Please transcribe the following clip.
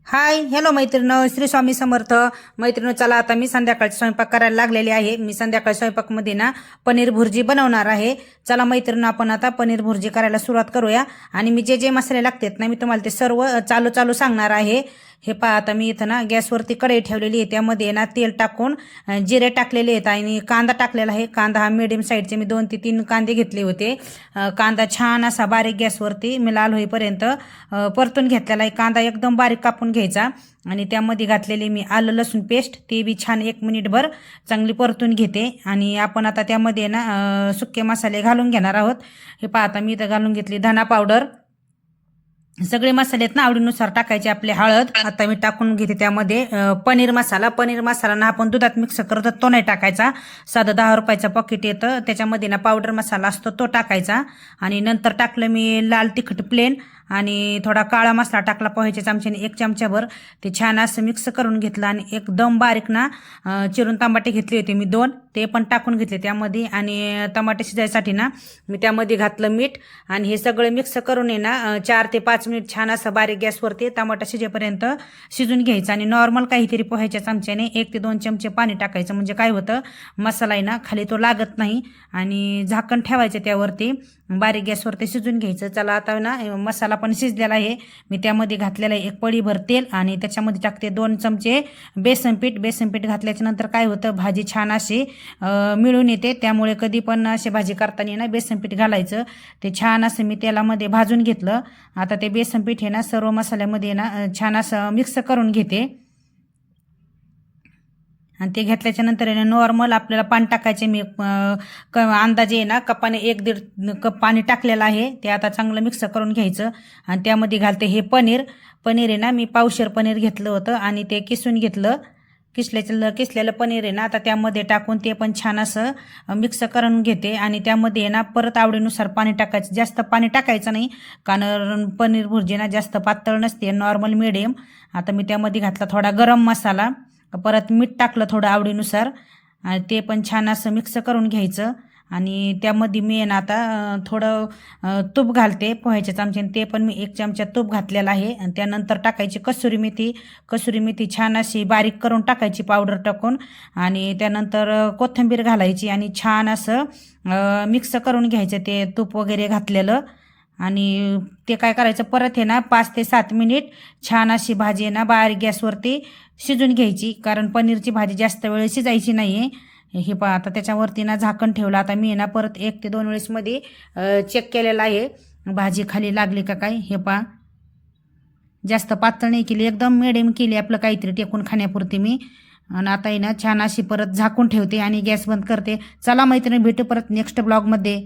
Hi hello मैत्रिणी, श्री स्वामी समर्थ. मैत्रिणी, चला आता मी संध्याकाळची स्वयंपाक करायला लागलेली आहे. मी संध्याकाळी स्वयंपाकमध्ये ना पनीर भुर्जी बनवणार आहे. चला मैत्रिणी, आपण आता पनीर भुर्जी करायला सुरुवात करूया. आणि मी जे जे मसाले लागतात ना, मी तुम्हाला ते सर्व चालू सांगणार आहे. हे पहा, आता मी इथं ना गॅसवरती कढई ठेवलेली आहे. त्यामध्ये ना तेल टाकून जिरे टाकलेले आहेत आणि कांदा टाकलेला आहे. कांदा हा मिडियम साईजचे मी 2 ते 3 कांदे घेतले होते. कांदा छान असा बारीक गॅसवरती मी लाल होईपर्यंत परतून घेतलेला आहे. कांदा एकदम बारीक कापून घ्यायचा आणि त्यामध्ये घातलेली मी आलं लसूण पेस्ट ती बी छान 1 मिनिटभर चांगली परतून घेते. आणि आपण आता त्यामध्ये ना सुके मसाले घालून घेणार आहोत. हे पहा, आता मी इथं घालून घेतली धना पावडर. सगळे मसाले आहेत ना आवडीनुसार टाकायचे. आपले हळद आता मी टाकून घेते. त्यामध्ये पनीर मसाला ना आपण दुधात मिक्स करतो तो नाही टाकायचा. साधं 10 रुपयाचं पॉकेट येतं, त्याच्यामध्ये ना पावडर मसाला असतो तो टाकायचा. आणि नंतर टाकलं मी लाल तिखट प्लेन आणि थोडा काळा मसाला टाकला पोह्याच्या चमच्याने 1 चमचाभर. ते छान असं मिक्स करून घेतलं आणि एकदम बारीक ना चिरून टमाटे घेतले होते मी 2, ते पण टाकून घेतले त्यामध्ये. आणि टमाटे शिजायसाठी ना मी त्यामध्ये घातलं मीठ आणि हे सगळं मिक्स करून आहे ना 4 ते 5 मिनिट छान असं बारीक गॅसवरती टमाटा शिजेपर्यंत शिजून घ्यायचं. आणि नॉर्मल काहीतरी पोह्याच्या चमच्याने 1 ते 2 चमचे पाणी टाकायचं, म्हणजे काय होतं मसाला आहे ना खाली तो लागत नाही. आणि झाकण ठेवायचं त्यावरती, बारीक गॅसवरती शिजून घ्यायचं. चला आता ना मसाला पण शिजलेला आहे. मी त्यामध्ये घातलेला आहे 1 पळीभर तेल आणि त्याच्यामध्ये टाकते 2 चमचे बेसन पीठ घातल्याच्या नंतर काय होतं भाजी छान अशी मिळून येते. त्यामुळे कधी पण अशी भाजी करताना ना बेसन पीठ घालायचं. ते छान असं मी तेलामध्ये भाजून घेतलं. आता ते बेसन पीठ आहे ना सर्व मसाल्यामध्ये ना छान असं मिक्स करून घेते. आणि ते घेतल्याच्या नंतर नॉर्मल आपल्याला पाणी टाकायचे. मी अंदाजे ना कपाने 1-1.5 कप पाणी टाकलेलं आहे. ते आता चांगलं मिक्स करून घ्यायचं. आणि त्यामध्ये घालते हे पनीर आहे ना, मी पावशेर पनीर घेतलं होतं आणि ते किसून घेतलं. किसलेलं पनीर आहे ना आता त्यामध्ये टाकून ते पण छान असं मिक्स करून घेते. आणि त्यामध्ये ना परत आवडीनुसार पाणी टाकायचं. जास्त पाणी टाकायचं नाही, कारण पनीर भुर्जी ना जास्त पातळ नसते, नॉर्मल मिडियम. आता मी त्यामध्ये घातला थोडा गरम मसाला, परत मीठ टाकलं थोडं आवडीनुसार आणि ते पण छान असं मिक्स करून घ्यायचं. आणि त्यामध्ये मी ना आता थोडं तूप घालते पोह्याच्या चमच्याने. ते पण मी 1 चमचा तूप घातलेला आहे. आणि त्यानंतर टाकायची कसुरी मेथी छान अशी बारीक करून टाकायची पावडर टाकून. आणि त्यानंतर कोथिंबीर घालायची आणि छान असं मिक्स करून घ्यायचं ते तूप वगैरे घातलेलं. आणि ते काय करायचं परत आहे ना 5 ते 7 मिनिट छान अशी भाजी आहे ना बारीक गॅसवरती शिजून घ्यायची, कारण पनीरची भाजी जास्त वेळ शिजायची नाही आहे. हे पहा, आता त्याच्यावरती ना झाकण ठेवलं. आता मी ना परत 1 ते 2 वेळेस मध्ये चेक केलेला आहे भाजी खाली लागली का काय. हे पहा, जास्त पातळ नाही केली, एकदम मिडियम केली, आपलं काहीतरी टेकून खाण्यापुरती मी. आणि आता आहे ना छान अशी परत झाकून ठेवते आणि गॅस बंद करते. चला मैत्रिणी, भेटू परत नेक्स्ट ब्लॉगमध्ये.